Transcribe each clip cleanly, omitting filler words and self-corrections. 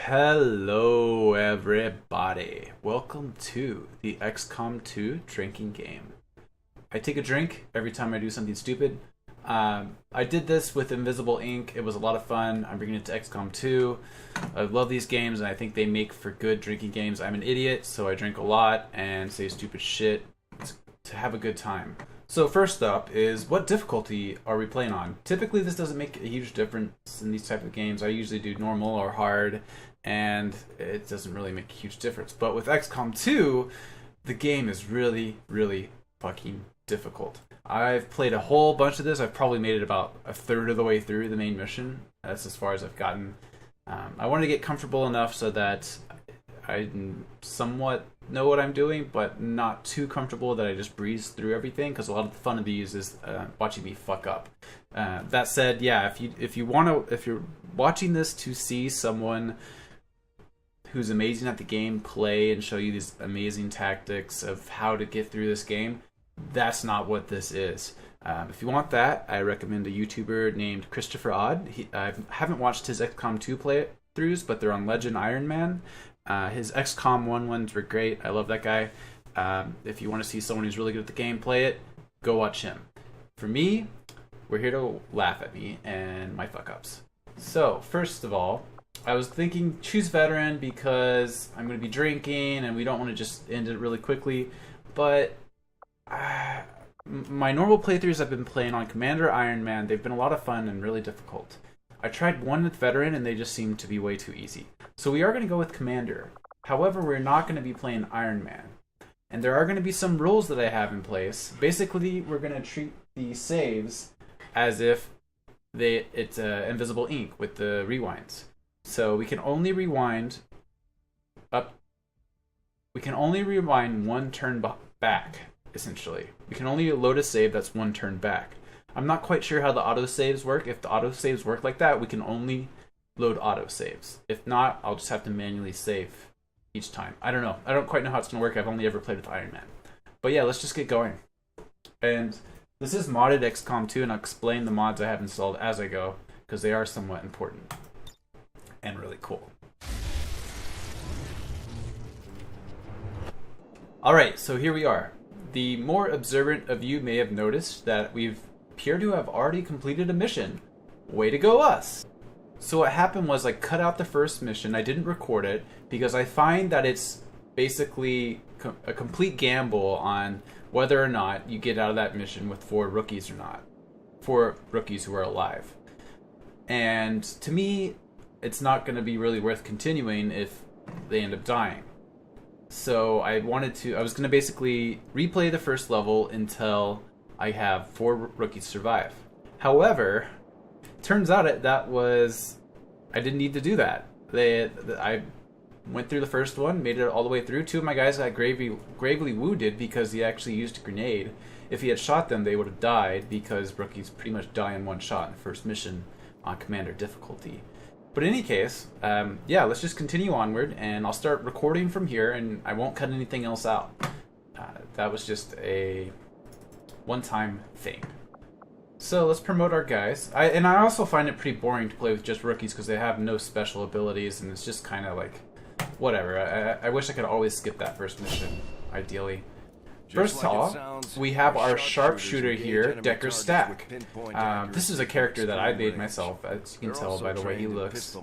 Hello everybody, welcome to the XCOM 2 drinking game. I take a drink every time I do something stupid. I did this with Invisible Ink, it was a lot of fun. I'm bringing it to XCOM 2. I love these games and I think they make for good drinking games. I'm an idiot, so I drink a lot and say stupid shit to have a good time. So first up is, what difficulty are we playing on? Typically this doesn't make a huge difference in these type of games. I usually do normal or hard, and it doesn't really make a huge difference. But with XCOM 2, the game is really, really fucking difficult. I've played a whole bunch of this. I've probably made it about a third of the way through the main mission. That's as far as I've gotten. I wanted to get comfortable enough so that I somewhat know what I'm doing, but not too comfortable that I just breeze through everything, because a lot of the fun of these is watching me fuck up. That said, yeah, if you're watching this to see someone who's amazing at the game play and show you these amazing tactics of how to get through this game, that's not what this is. If you want that, I recommend a YouTuber named Christopher Odd. I haven't watched his XCOM 2 playthroughs, but they're on Legend Iron Man. His XCOM 1 ones were great. I love that guy. If you want to see someone who's really good at the game play it, go watch him. For me, we're here to laugh at me and my fuck-ups. So, first of all, I was thinking choose veteran because I'm going to be drinking and we don't want to just end it really quickly. But my normal playthroughs I've been playing on Commander Iron Man, they've been a lot of fun and really difficult. I tried one with veteran and they just seemed to be way too easy. So we are going to go with Commander. However, we're not going to be playing Iron Man. And there are going to be some rules that I have in place. Basically, we're going to treat the saves as if it's Invisible Ink with the rewinds. So we can only rewind one turn back, essentially. We can only load a save that's one turn back. I'm not quite sure how the autosaves work. If the autosaves work like that, we can only load autosaves. If not, I'll just have to manually save each time. I don't know. I don't quite know how it's going to work. I've only ever played with Iron Man. But yeah, let's just get going. And this is modded XCOM 2, and I'll explain the mods I have installed as I go, because they are somewhat important and really cool. Alright, so here we are. The more observant of you may have noticed that we've appear to have already completed a mission. Way to go, us! So what happened was I cut out the first mission. I didn't record it because I find that it's basically a complete gamble on whether or not you get out of that mission with 4 rookies or not. 4 rookies who are alive. And to me, it's not going to be really worth continuing if they end up dying. So I was going to basically replay the first level until I have 4 rookies survive. However, turns out I didn't need to do that. I went through the first one, made it all the way through. 2 of my guys got gravely wounded because he actually used a grenade. If he had shot them, they would have died because rookies pretty much die in one shot in the first mission on Commander difficulty. But in any case, yeah, let's just continue onward, and I'll start recording from here, and I won't cut anything else out. That was just a one-time thing. So let's promote our guys. I also find it pretty boring to play with just rookies because they have no special abilities, and it's just kind of like, whatever. I wish I could always skip that first mission, ideally. First off, we have our sharpshooter here, Decker Stack. This is a character that I made myself, as you can tell by the way he looks.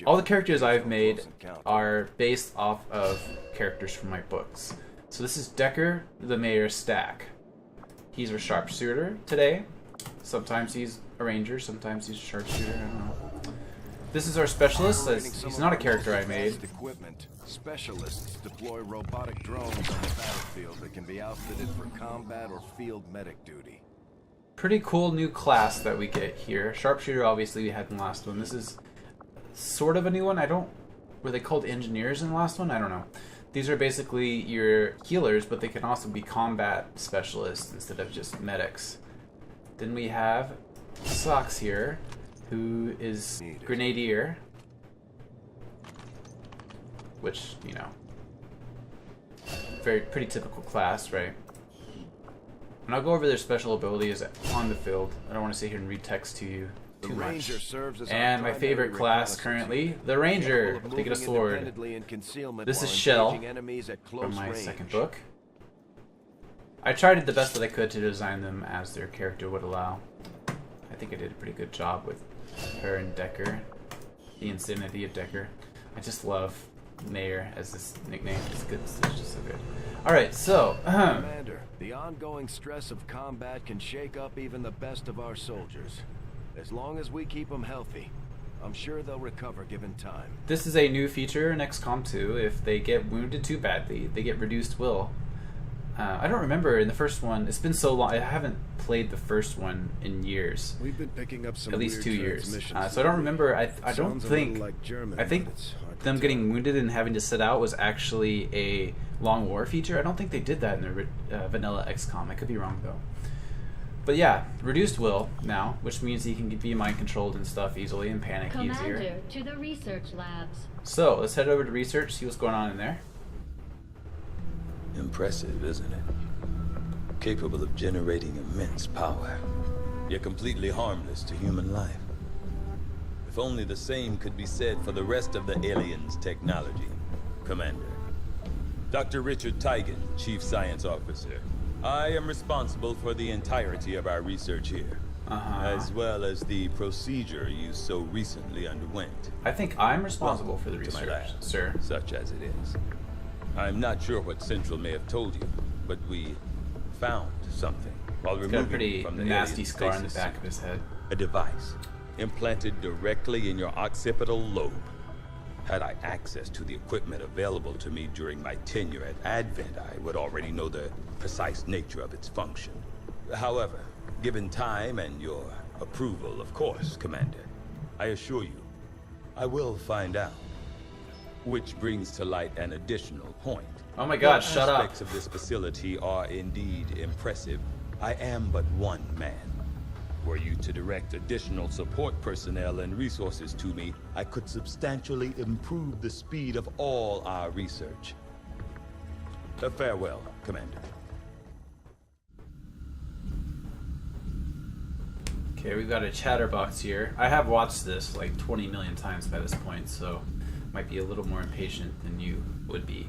All the characters I've made are based off of characters from my books. So this is Decker the Mayor Stack. He's our sharpshooter today. Sometimes he's a ranger, sometimes he's a sharpshooter, I don't know. This is our specialist. He's not a character I made. Specialists deploy robotic drones on the battlefield that can be outfitted for combat or field medic duty. Pretty cool new class that we get here. Sharpshooter, obviously, we had in the last one. This is sort of a new one. Were they called engineers in the last one? I don't know. These are basically your healers, but they can also be combat specialists instead of just medics. Then we have Socks here, who is Grenadier. Which, you know, pretty typical class, right? And I'll go over their special abilities on the field. I don't want to sit here and read text to you. too much. Ranger serves as And our my favorite primary class reconnaissance currently, unit, the Ranger. capable of They get a moving sword. independently in concealment This while is Shell engaging enemies at close from my range. second book. I tried the best that I could to design them as their character would allow. I think I did a pretty good job with her and Decker. The Insanity of Decker. I just love Mayor as this nickname. It's good. It's just so good. Alright, so... Commander, the ongoing stress of combat can shake up even the best of our soldiers. As long as we keep them healthy, I'm sure they'll recover given time. This is a new feature in XCOM 2. If they get wounded too badly, they get reduced will. I don't remember in the first one. It's been so long. I haven't played the first one in years. We've been picking up some at least weird 2 years. transmissions So I don't remember. I don't Sounds a think. little like German, I think but it's hard to them tell. getting wounded and having to sit out was actually a long war feature. I don't think they did that in the vanilla XCOM. I could be wrong though. But yeah, reduced will now, which means he can be mind controlled and stuff easily and panic easier. Commander, to the research labs. So let's head over to research, see what's going on in there. Impressive, isn't it? Capable of generating immense power, yet completely harmless to human life. If only the same could be said for the rest of the aliens' technology. Commander. Dr. Richard Tigan, Chief Science Officer. I am responsible for the entirety of our research here, as well as the procedure you so recently underwent. I think I'm responsible for the To my research, lab, sir. such as it is. I'm not sure what Central may have told you, but we found something while He's got a removing pretty from the nasty alien scar on the stasis back suit. of his head. A device implanted directly in your occipital lobe. Had I access to the equipment available to me during my tenure at Advent, I would already know the precise nature of its function. However, given time and your approval, of course, Commander, I assure you, I will find out. Which brings to light an additional point. Oh my god, While shut up. aspects of this facility are indeed impressive, I am but one man. Were you to direct additional support personnel and resources to me, I could substantially improve the speed of all our research. Farewell, Commander. Okay, we've got a chatterbox here. I have watched this like 20 million times by this point, so might be a little more impatient than you would be.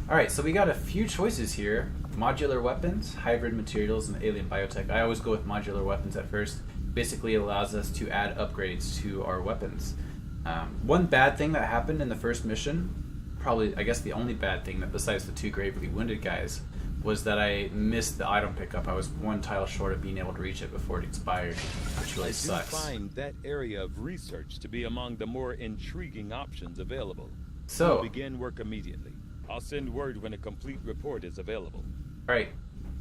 Alright, so we got a few choices here. Modular weapons, hybrid materials, and alien biotech. I always go with modular weapons at first. Basically, it allows us to add upgrades to our weapons. One bad thing that happened in the first mission, probably, I guess the only bad thing that besides the 2 gravely wounded guys, was that I missed the item pickup. I was 1 tile short of being able to reach it before it expired, which really sucks. I do find that area of research to be among the more intriguing options available. So, We'll begin work immediately. I'll send word when a complete report is available. alright,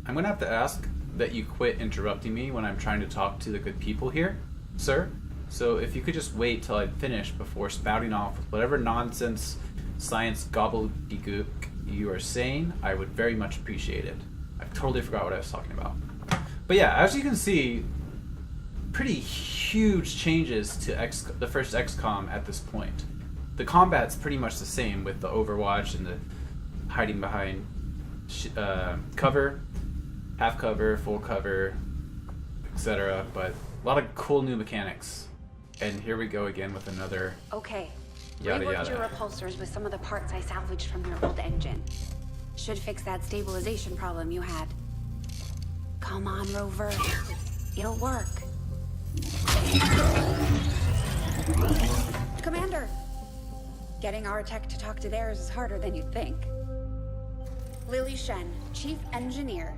I'm gonna have to ask that you quit interrupting me when I'm trying to talk to the good people here, sir. So if you could just wait till I finish before spouting off with whatever nonsense science gobbledygook you are saying, I would very much appreciate it. I totally forgot what I was talking about. But yeah, as you can see, pretty huge changes to the first XCOM at this point. The combat's pretty much the same with the Overwatch and the hiding behind cover, half cover, full cover, etc. But a lot of cool new mechanics. And here we go again with another Okay. yada Reworked your yada. repulsors with some of the parts I salvaged from your old engine. Should fix that stabilization problem you had. Come on, Rover. It'll work. Commander! Getting our tech to talk to theirs is harder than you'd think. Lily Shen, Chief Engineer,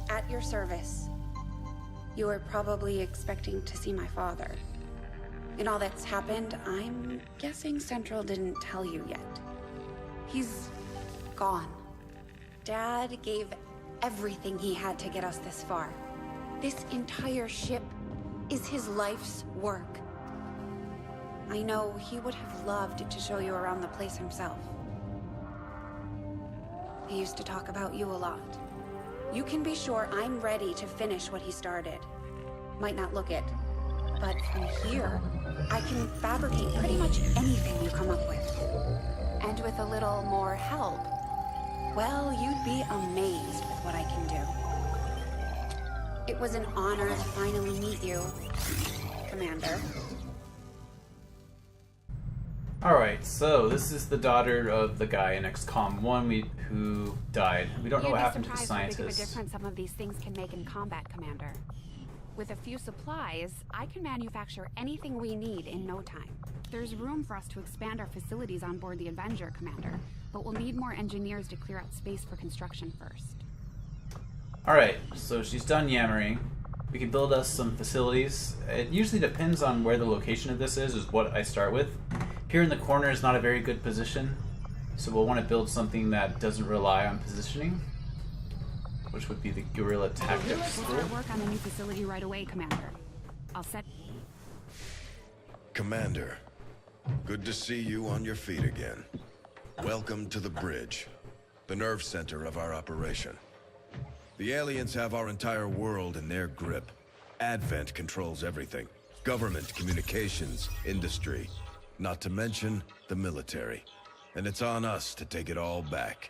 at your service. You were probably expecting to see my father. In all that's happened, I'm guessing Central didn't tell you yet. He's gone. Dad gave everything he had to get us this far. This entire ship is his life's work. I know he would have loved to show you around the place himself. He used to talk about you a lot. You can be sure I'm ready to finish what he started. Might not look it, but from here, I can fabricate pretty much anything you come up with. And with a little more help, well, you'd be amazed with what I can do. It was an honor to finally meet you, Commander. Alright, so this is the daughter of the guy in XCOM 1 who died. We don't know what happened to the scientist. You'd be surprised how big of a difference some of these things can make in combat, Commander. With a few supplies, I can manufacture anything we need in no time. There's room for us to expand our facilities on board the Avenger, Commander, but we'll need more engineers to clear out space for construction first. Alright, so she's done yammering. We can build us some facilities. It usually depends on where the location of this is what I start with. Here in the corner is not a very good position, so we'll want to build something that doesn't rely on positioning, which would be the guerrilla tactics. We'll start work on the new facility right away, Commander. I'll set... Commander, good to see you on your feet again. Welcome to the bridge, the nerve center of our operation. The aliens have our entire world in their grip. Advent controls everything. Government, communications, industry. Not to mention the military. And it's on us to take it all back.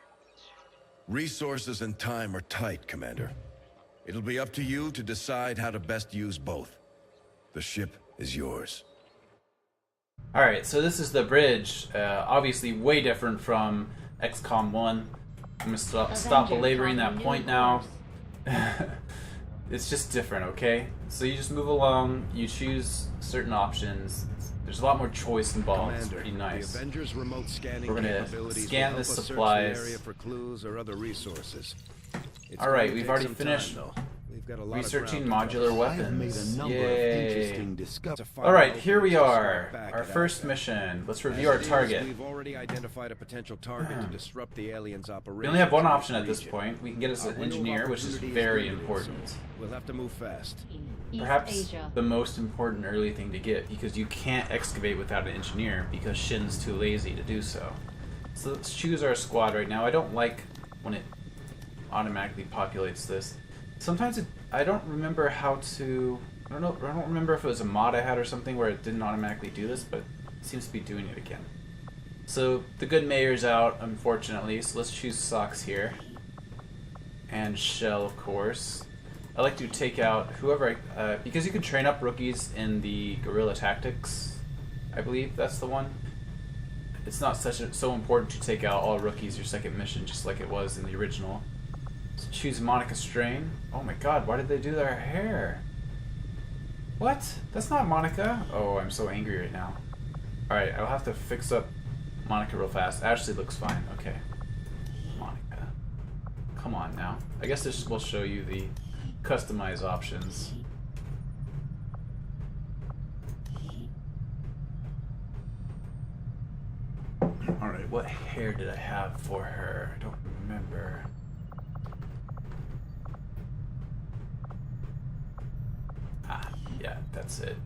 Resources and time are tight, Commander. It'll be up to you to decide how to best use both. The ship is yours. Alright, so this is the bridge. Obviously way different from XCOM 1. I'm going to stop belaboring that point now. It's just different, okay? So you just move along, you choose certain options. There's a lot more choice involved. It's pretty nice. The Avengers remote scanning We're gonna scan the supplies. Area for clues or other resources. All right, we've already finished researching modular weapons. Yay! All right, here we are. Our first mission. Let's review our target. We've already identified a potential target to disrupt the aliens' operation. We only have one option at this point. We can get us an engineer, which is very important. We'll have to move fast. Perhaps the most important early thing to get, because you can't excavate without an engineer because Shin's too lazy to do so. So let's choose our squad right now. I don't like when it automatically populates this. Sometimes I don't remember how to... I don't remember if it was a mod I had or something where it didn't automatically do this, but it seems to be doing it again. So the good mayor's out, unfortunately, so let's choose Socks here. And Shell, of course. I like to take out whoever because you can train up rookies in the guerrilla tactics. I believe that's the one. It's not so important to take out all rookies your second mission, just like it was in the original. So choose Monica Strain. Oh my god, why did they do their hair? What? That's not Monica. Oh, I'm so angry right now. Alright, I'll have to fix up Monica real fast. Ashley looks fine. Okay. Monica. Come on now. I guess this will show you the customize options. Alright, what hair did I have for her? I don't remember. Ah, yeah, that's it.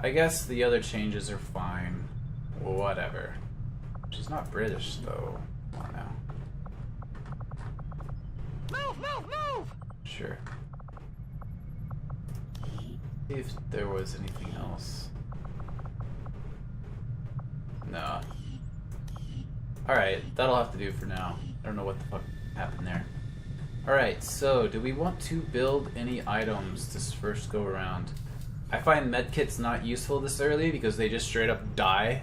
I guess the other changes are fine. Whatever. She's not British, though. I don't know. Move! Sure. See if there was anything else. No. Alright, that'll have to do for now. I don't know what the fuck happened there. Alright, so do we want to build any items this first go around? I find medkits not useful this early because they just straight up die.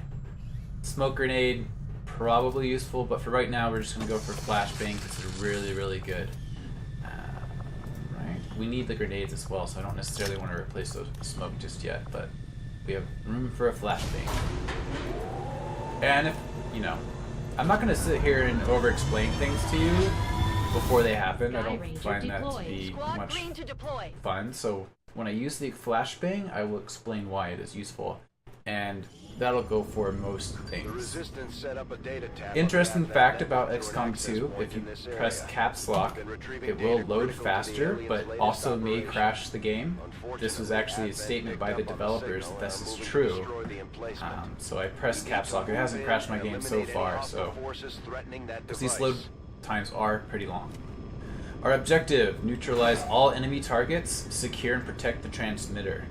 Smoke grenade, probably useful, but for right now we're just going to go for flashbang because they're really, really good. Right, we need the grenades as well, so I don't necessarily want to replace those with smoke just yet, but we have room for a flashbang. And if, you know, I'm not going to sit here and over-explain things to you before they happen. I don't find that to be much fun, so when I use the flashbang, I will explain why it is useful, and that'll go for most things. Interesting fact about XCOM 2, if you press caps lock, it will load faster, but also may crash the game. This was actually a statement by the developers that this is true. So I pressed caps lock. It hasn't crashed my game so far, so because these load times are pretty long. Our objective, neutralize all enemy targets, secure and protect the transmitter.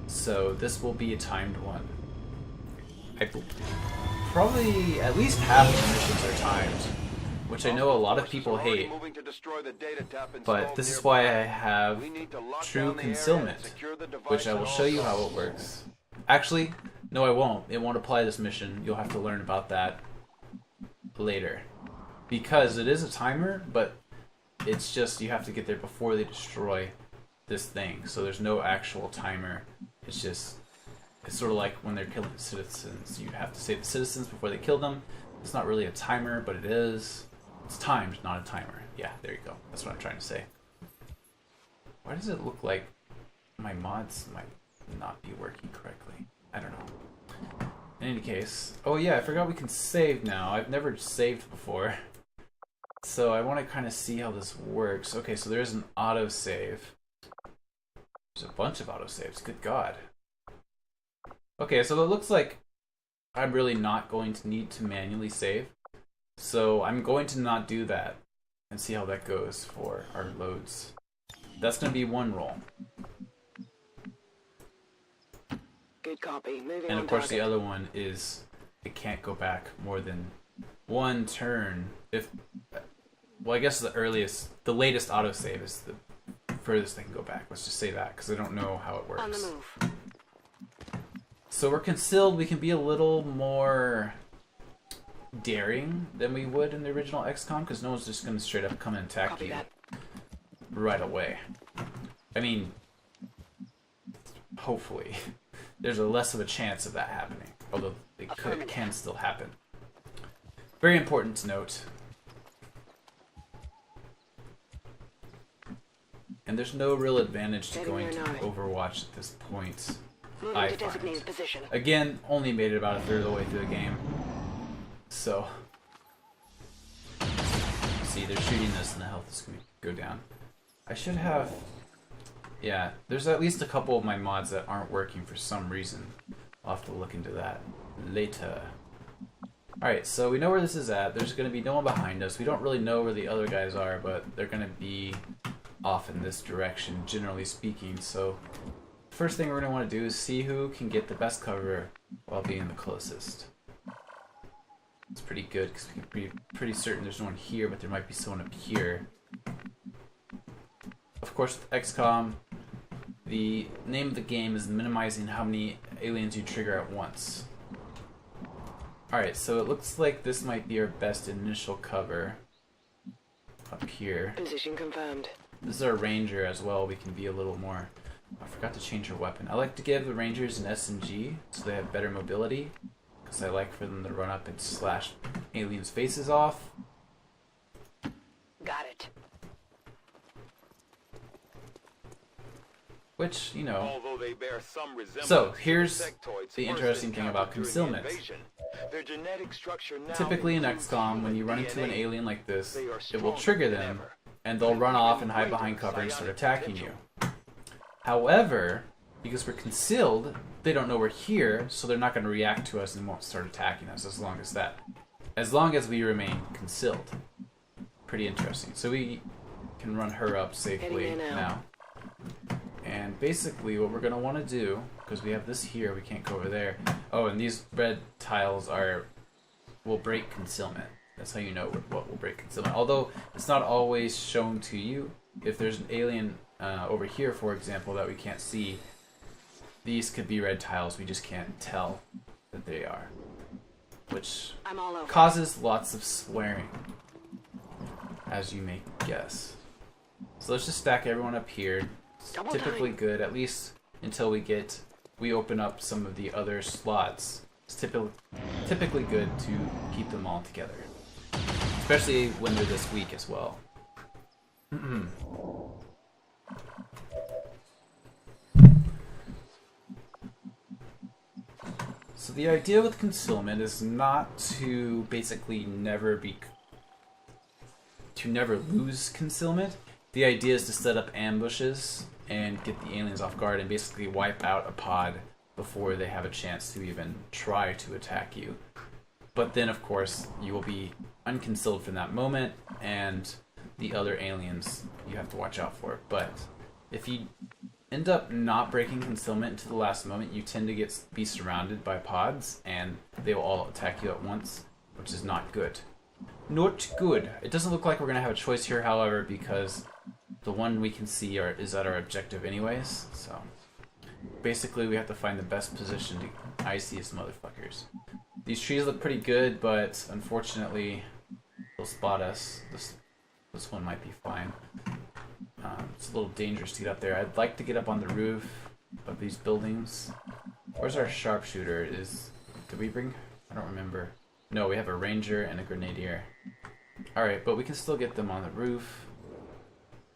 So this will be a timed one. Probably at least half of the missions are timed, which I know a lot of people hate, but this is why I have true concealment, which I will show you how it works. Actually, No, I won't. It won't apply this mission. You'll have to learn about that later. Because it is a timer, but it's just you have to get there before they destroy this thing. So there's no actual timer. It's just, it's sort of like when they're killing citizens. You have to save the citizens before they kill them. It's not really a timer, but it is. It's timed, not a timer. Yeah, there you go. That's what I'm trying to say. Why does it look like my mods might not be working correctly? I don't know. In any case, oh yeah, I forgot we can save now. I've never saved before. So I want to kind of see how this works. Okay, so there's an autosave. There's a bunch of autosaves, good god. Okay, so it looks like I'm really not going to need to manually save. So I'm going to not do that and see how that goes for our loads. That's going to be one roll. Good copy. Moving And on of course target. the other one is it can't go back more than one turn. If, well, I guess the latest autosave is the furthest they can go back. Let's just say that, because I don't know how it works. On the move. So we're concealed. We can be a little more daring than we would in the original XCOM, because no one's just going to straight up come and attack Copy you that. right away. I mean, hopefully. There's a less of a chance of that happening, although it can still happen. Very important to note. And there's no real advantage to going to Overwatch at this point. Moving I to find. designated position. Again, only made it about a third of the way through the game. So, see, they're shooting this and the health is going to go down. I should have... Yeah, there's at least a couple of my mods that aren't working for some reason. I'll have to look into that later. Alright, so we know where this is at. There's going to be no one behind us. We don't really know where the other guys are, but they're going to be off in this direction, generally speaking. So, first thing we're going to want to do is see who can get the best cover while being the closest. It's pretty good, because we can be pretty certain there's no one here, but there might be someone up here. Of course, with XCOM, the name of the game is minimizing how many aliens you trigger at once. Alright, so it looks like this might be our best initial cover. Up here. Position confirmed. This is our ranger as well. We can be a little more... I forgot to change our weapon. I like to give the rangers an SMG so they have better mobility. Because I like for them to run up and slash aliens' faces off. Got it. Which, you know... Although they bear some resemblance So, to here's insectoids the first interesting thing about encountered during the concealment. invasion, their genetic structure now Typically in includes XCOM, when you run human into an DNA. alien like this, They are it will stronger trigger than them, ever. and they'll run off and hide behind cover and start attacking you. However, because we're concealed, they don't know we're here, so they're not going to react to us and won't start attacking us as long as we remain concealed. Pretty interesting. So we can run her up safely Heading in now. And basically what we're going to want to do, because we have this here, we can't go over there. Oh, and these red tiles will break concealment. That's how you know what will break concealment. Although it's not always shown to you. If there's an alien over here, for example, that we can't see, these could be red tiles. We just can't tell that they are. Which I'm all over. causes lots of swearing, as you may guess. So let's just stack everyone up here. It's Double typically time. good, at least until we open up some of the other slots. It's typically good to keep them all together. Especially when they're this weak as well. So the idea with concealment is not to basically never lose concealment. The idea is to set up ambushes and get the aliens off guard and basically wipe out a pod before they have a chance to even try to attack you. But then, of course, you will be unconcealed from that moment, and the other aliens you have to watch out for. But if you end up not breaking concealment until the last moment, you tend to be surrounded by pods, and they will all attack you at once, which is not good. Not good. It doesn't look like we're going to have a choice here, however, because the one we can see is at our objective anyways, so basically we have to find the best position to ice these motherfuckers. These trees look pretty good, but unfortunately they'll spot us. This one might be fine. It's a little dangerous to get up there. I'd like to get up on the roof of these buildings. Where's our sharpshooter? Did we bring? I don't remember. No, we have a ranger and a grenadier. Alright, but we can still get them on the roof.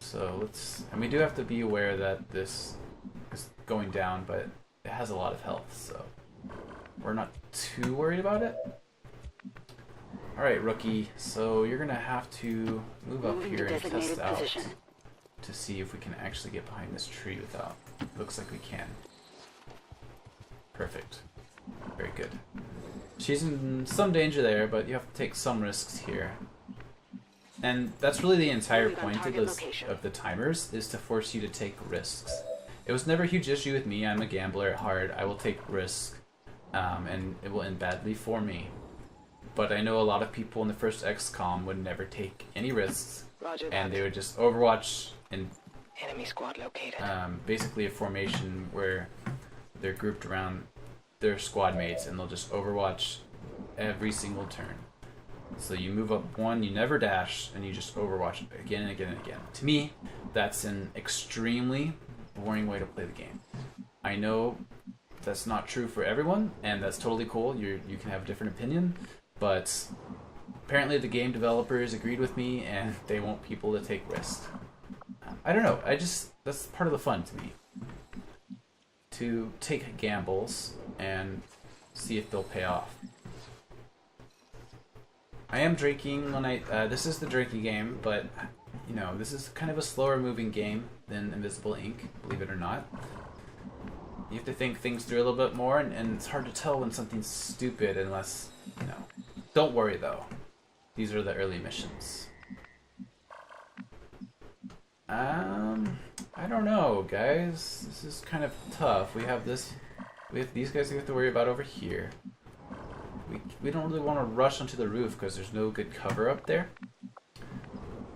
So and we do have to be aware that this is going down, but it has a lot of health, so we're not too worried about it. Alright, rookie, so you're gonna have to move up here and test out to see if we can actually get behind this tree without. Looks like we can. Perfect. Very good. She's in some danger there, but you have to take some risks here. And that's really the entire point of the timers, is to force you to take risks. It was never a huge issue with me. I'm a gambler at heart. I will take risks, and it will end badly for me. But I know a lot of people in the first XCOM would never take any risks, and they would just Overwatch in Enemy squad located. basically a formation where they're grouped around their squad mates, and they'll just Overwatch every single turn. So you move up one, you never dash, and you just Overwatch again and again and again. To me, that's an extremely boring way to play the game. I know that's not true for everyone, and that's totally cool. You can have a different opinion, but apparently the game developers agreed with me, and they want people to take risks. I don't know. That's part of the fun to me. To take gambles and see if they'll pay off. I am drinking when this is the drinking game, but you know, this is kind of a slower moving game than Invisible Ink, believe it or not. You have to think things through a little bit more, and it's hard to tell when something's stupid unless, you know. Don't worry though. These are the early missions. I don't know, guys. This is kind of tough. We have these guys we have to worry about over here. We don't really want to rush onto the roof because there's no good cover up there.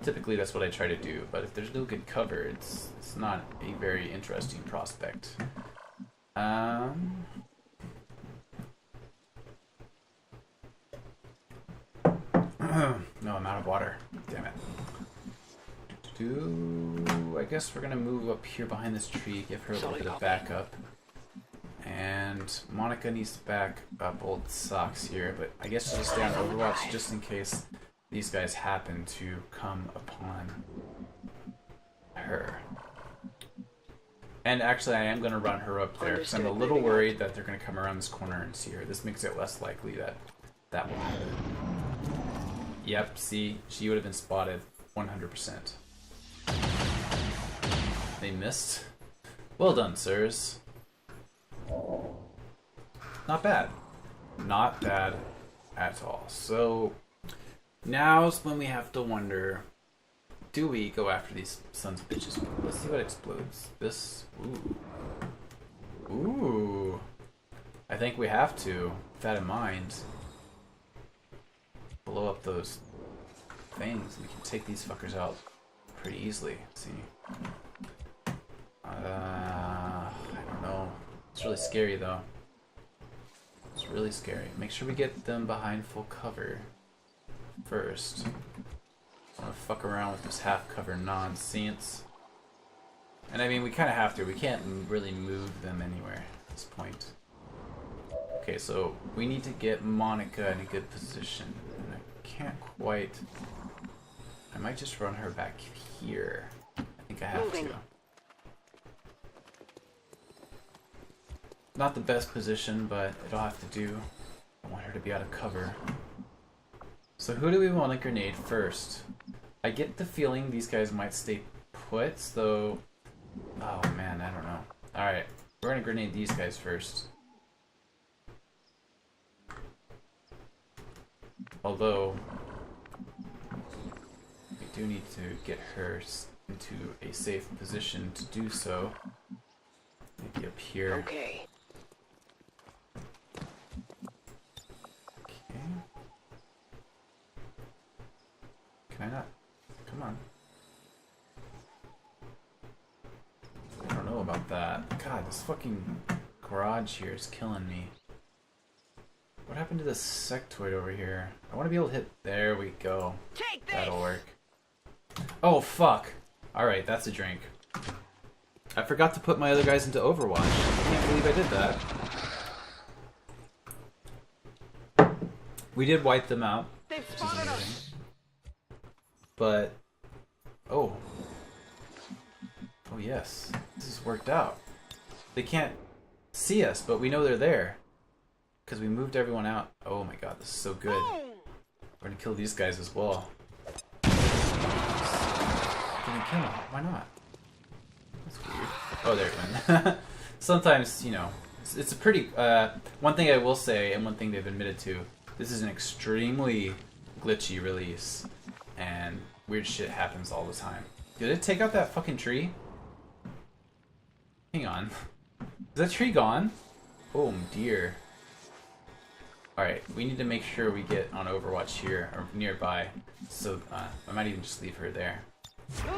Typically that's what I try to do, but if there's no good cover, it's not a very interesting prospect. No, I'm out of water. Damn it. I guess we're gonna move up here behind this tree, give her a little bit of backup. And Monica needs to back up old socks here, but I guess she'll just stay on Overwatch just in case these guys happen to come upon her. And actually I am going to run her up there because I'm a little worried that they're going to come around this corner and see her. This makes it less likely that that will happen. Yep, see, she would have been spotted 100%. They missed. Well done, sirs. Not bad. Not bad at all. So now's when we have to wonder, do we go after these sons of bitches? Let's see what explodes. This. Ooh. Ooh. I think we have to, with that in mind. Blow up those things. We can take these fuckers out pretty easily. Let's see. I don't know. It's really scary though. It's really scary. Make sure we get them behind full cover first. I want to fuck around with this half cover nonsense. And I mean, we kind of have to. We can't really move them anywhere at this point. Okay, so we need to get Monica in a good position. And I can't quite. I might just run her back here. I think I have to. Not the best position, but it'll have to do. I want her to be out of cover. So who do we want to grenade first? I get the feeling these guys might stay put, though. Oh man, I don't know. Alright, we're gonna grenade these guys first. Although, we do need to get her into a safe position to do so. Maybe up here. Okay. Can I not? Come on. I don't know about about that. God, this fucking garage here is killing me. What happened to this sectoid over here? I want to be able to hit... There we go. Take this! That'll work. Oh, fuck. Alright, that's a drink. I forgot to put my other guys into Overwatch. I can't believe I did that. We did wipe them out, They've which is spotted amazing. us. But... Oh. Oh, yes. This has worked out. They can't see us, but we know they're there. Because we moved everyone out. Oh my god, this is so good. We're gonna kill these guys as well. Gonna kill them. Why not? That's weird. Oh, there it went. Sometimes, you know, it's a pretty... one thing I will say, and one thing they've admitted to, this is an extremely glitchy release. And weird shit happens all the time. Did it take out that fucking tree? Hang on. Is that tree gone? Oh dear. Alright, we need to make sure we get on Overwatch here, or nearby. So, I might even just leave her there.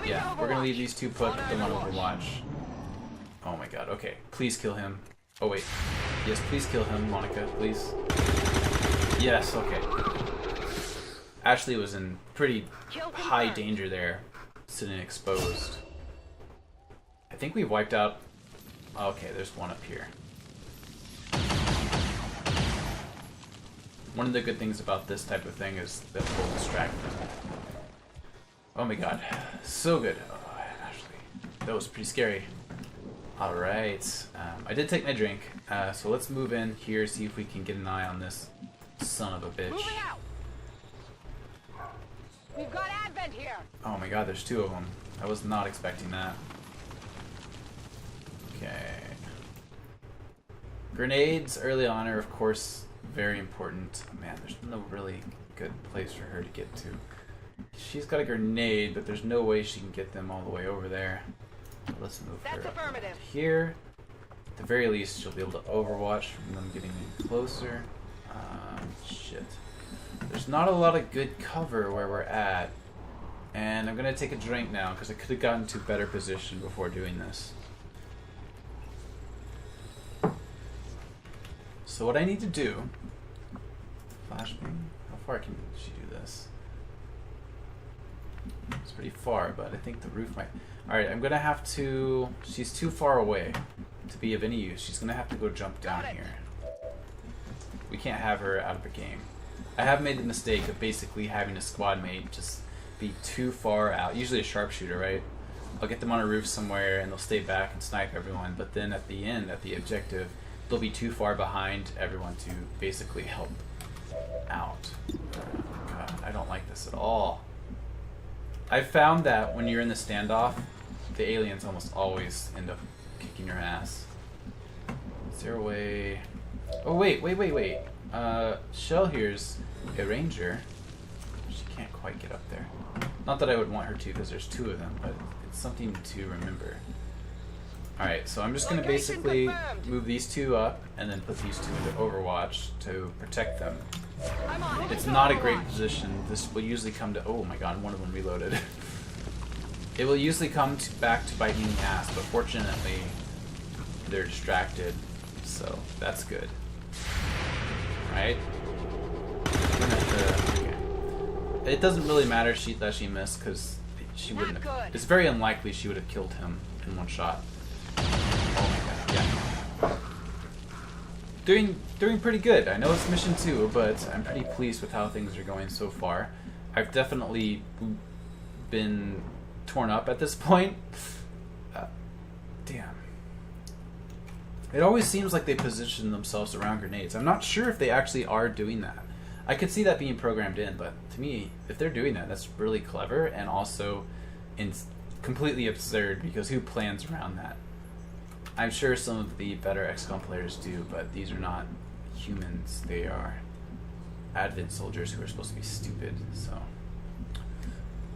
Yeah, we're gonna leave these two put them on Overwatch. Oh my god, okay. Please kill him. Oh wait. Yes, please kill him, Monica, please. Yes, okay. Ashley was in pretty high danger there, sitting exposed. I think we've wiped out... Okay, there's one up here. One of the good things about this type of thing is that we'll distract them. Oh my god. So good. Oh, Ashley. That was pretty scary. Alright. I did take my drink. So let's move in here, see if we can get an eye on this son of a bitch. Moving out. We've got Advent here. Oh my god, there's two of them. I was not expecting that. Okay. Grenades early on are, of course, very important. Man, there's no really good place for her to get to. She's got a grenade, but there's no way she can get them all the way over there. Let's move her That's up affirmative. here. At the very least, she'll be able to overwatch from them getting in closer. Shit. There's not a lot of good cover where we're at. And I'm going to take a drink now, because I could have gotten to a better position before doing this. So what I need to do... Flashbang? How far can she do this? It's pretty far, but I think the roof might... Alright, I'm going to have to... She's too far away to be of any use. She's going to have to go jump down here. We can't have her out of the game. I have made the mistake of basically having a squad mate just be too far out. Usually a sharpshooter, right? I'll get them on a roof somewhere and they'll stay back and snipe everyone, but then at the end, at the objective, they'll be too far behind everyone to basically help out. God, I don't like this at all. I've found that when you're in the standoff, the aliens almost always end up kicking your ass. Is there a way... Oh, wait. Shell here's a ranger. She can't quite get up there. Not that I would want her to, because there's two of them, but it's something to remember. Alright, so I'm just going to basically move these two up, and then put these two into Overwatch to protect them. It's not a great position. This will usually come to... Oh my god, one of them reloaded. It will usually come back to bite me in the ass, but fortunately, they're distracted, so that's good. Right? Okay. It doesn't really matter that she missed, because she wouldn't have... It's very unlikely she would have killed him in one shot. Oh my god, yeah. Doing pretty good. I know it's mission 2, but I'm pretty pleased with how things are going so far. I've definitely been torn up at this point. Damn. It always seems like they position themselves around grenades. I'm not sure if they actually are doing that. I could see that being programmed in, but to me, if they're doing that, that's really clever and also completely absurd, because who plans around that? I'm sure some of the better XCOM players do, but these are not humans. They are Advent soldiers who are supposed to be stupid, so...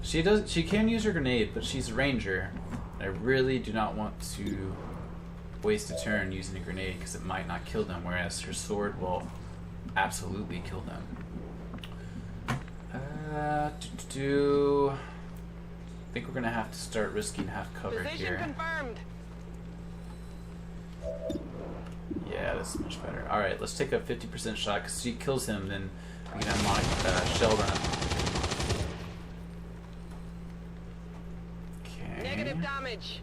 She can use her grenade, but she's a ranger. I really do not want to waste a turn using a grenade, because it might not kill them, whereas her sword will absolutely kill them. I think we're gonna have to start risking half cover Position here. confirmed. is much better. Alright, let's take a 50% shot, because she kills him, then we can have Shell run up. Okay. Negative damage.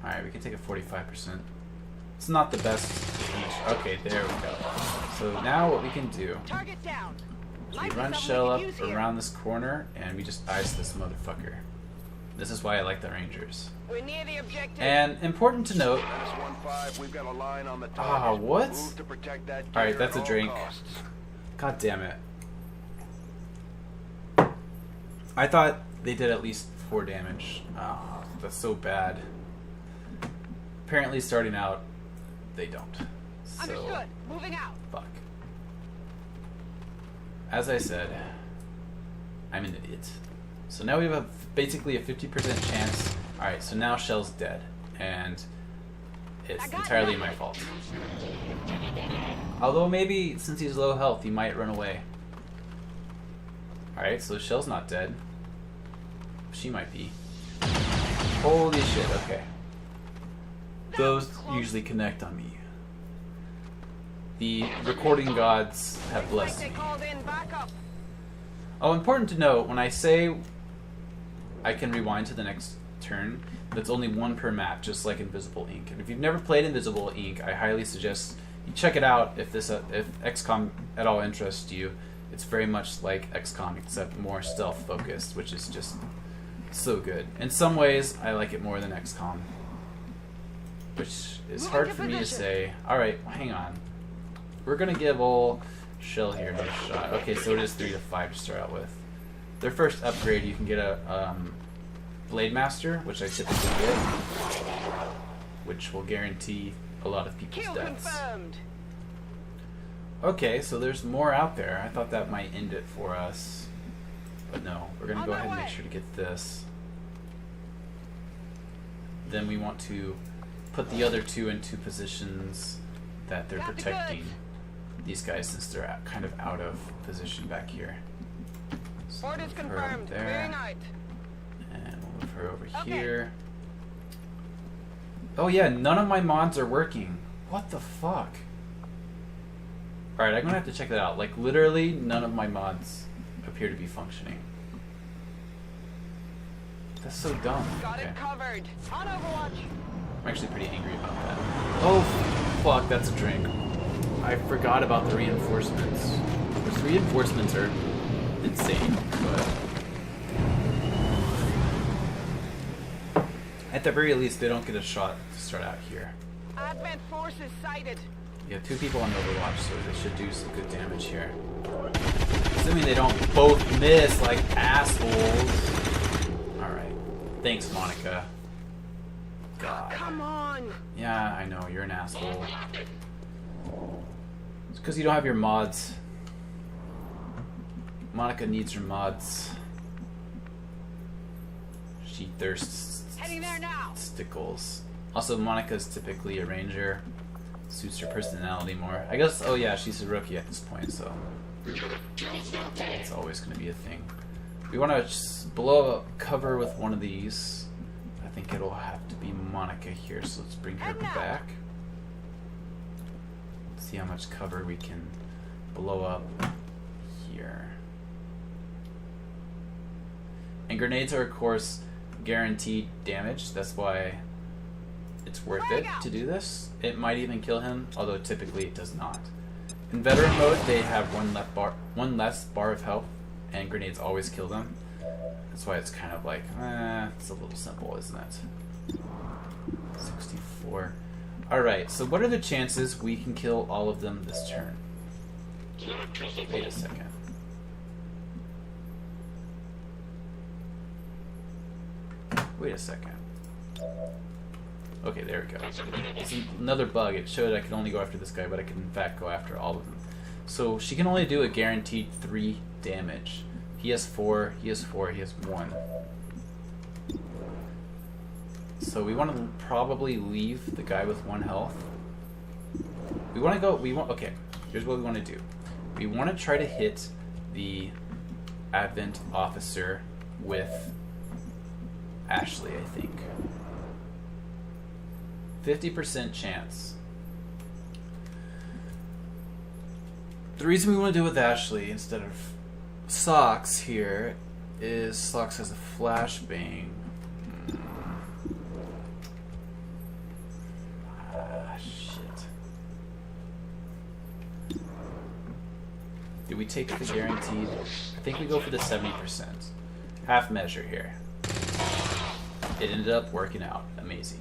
Alright, we can take a 45%. It's not the best finish. Okay, there we go. So now what we can do Target down. is we run Shell up around this corner, and we just ice this motherfucker. This is why I like the Rangers. We're near the objective. And important to note... -15, we've got a line on the target. Ah, what? Move to protect that Alright, gear that's at a all drink. costs. God damn it. I thought they did at least 4 damage. Oh, that's so bad. Apparently starting out, they don't. So, Understood. Moving out. fuck. As I said, I'm an idiot. So now we have basically a 50% chance. Alright, so now Shell's dead. And it's entirely my fault. Although maybe, since he's low health, he might run away. Alright, so Shell's not dead. She might be. Holy shit, okay. Those usually connect on me. The recording gods have blessed me. Called in backup. Oh, important to note, when I say I can rewind to the next turn, that's only 1 per map, just like Invisible Ink. And if you've never played Invisible Ink, I highly suggest you check it out if XCOM at all interests you. It's very much like XCOM, except more stealth focused, which is just so good. In some ways, I like it more than XCOM, which is hard for me to say. Alright, hang on. We're gonna give old Shell here another shot. Okay, so it is 3 to 5 to start out with. Their first upgrade, you can get a Blade Master, which I typically get, which will guarantee a lot of people's Kill deaths. confirmed. Okay, so there's more out there. I thought that might end it for us. But no, we're going to go ahead and make sure to get this. Then we want to put the other 2 into positions that they're protecting these guys, since they're kind of out of position back here. So Orders move her over confirmed. there. Moving out. And we'll move her over Okay. here. Oh yeah, none of my mods are working. What the fuck? Alright, I'm gonna have to check that out. Like, literally, none of my mods appear to be functioning. That's so dumb. Got Okay. it covered. On Overwatch. I'm actually pretty angry about that. Oh, fuck, that's a drink. I forgot about the reinforcements. Those reinforcements are insane, but... at the very least, they don't get a shot to start out here. Advent forces sighted. You have 2 people on Overwatch, so they should do some good damage here. Assuming they don't both miss like assholes. Alright. Thanks, Monica. God. Come on. Yeah, I know, you're an asshole. It's because you don't have your mods. Monica needs her mods. She thirsts Heading there now. stickles. Also, Monica's typically a ranger. Suits her personality more. I guess, oh yeah, she's a rookie at this point, so it's always going to be a thing. We want to blow up cover with one of these. I think it'll have to be Monica here, so let's bring her back. See how much cover we can blow up here. And grenades are, of course, guaranteed damage. That's why it's worth it to do this. It might even kill him, although typically it does not. In veteran mode, they have one less bar of health, and grenades always kill them. That's why it's kind of like, it's a little simple, isn't it? 64. Alright, so what are the chances we can kill all of them this turn? Wait a second. Wait a second. Okay, there we go. It's another bug. It showed I could only go after this guy, but I could in fact go after all of them. So she can only do a guaranteed 3 damage. He has 4, he has 4, he has 1. So we want to probably leave the guy with 1 health. We want to go, okay, here's what we want to do. We want to try to hit the Advent officer with Ashley, I think. 50% chance. The reason we want to do it with Ashley instead of Socks here is Socks has a flashbang. Shit. Did we take the guaranteed? I think we go for the 70%. Half measure here. It ended up working out. Amazing.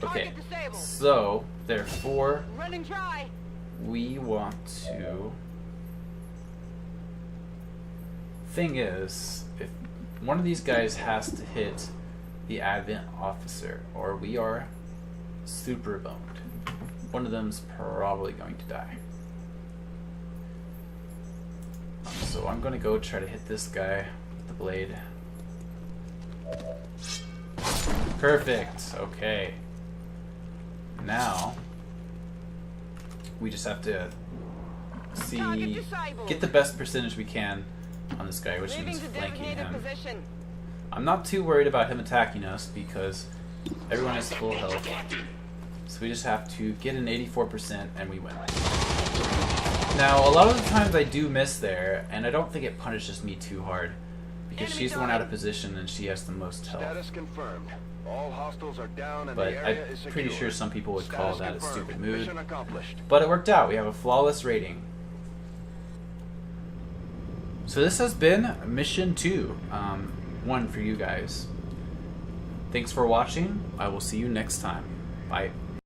Okay, so therefore Running dry. we want to... Thing is, if one of these guys has to hit the Advent officer, or we are super boned. One of them's probably going to die. So I'm gonna go try to hit this guy with the blade. Perfect. Okay. Now we just have to see, get the best percentage we can on this guy, which means flanking him. I'm not too worried about him attacking us because everyone has full health. So we just have to get an 84% and we win. Now, a lot of the times I do miss there, and I don't think it punishes me too hard because she's the one out of position and she has the most health. Status confirmed. All hostiles are down and But the area is I'm pretty secure. sure some people would call that a Status stupid confirmed. mood. Mission accomplished. But it worked out. We have a flawless rating. So this has been Mission 2. 1 for you guys. Thanks for watching. I will see you next time. Bye.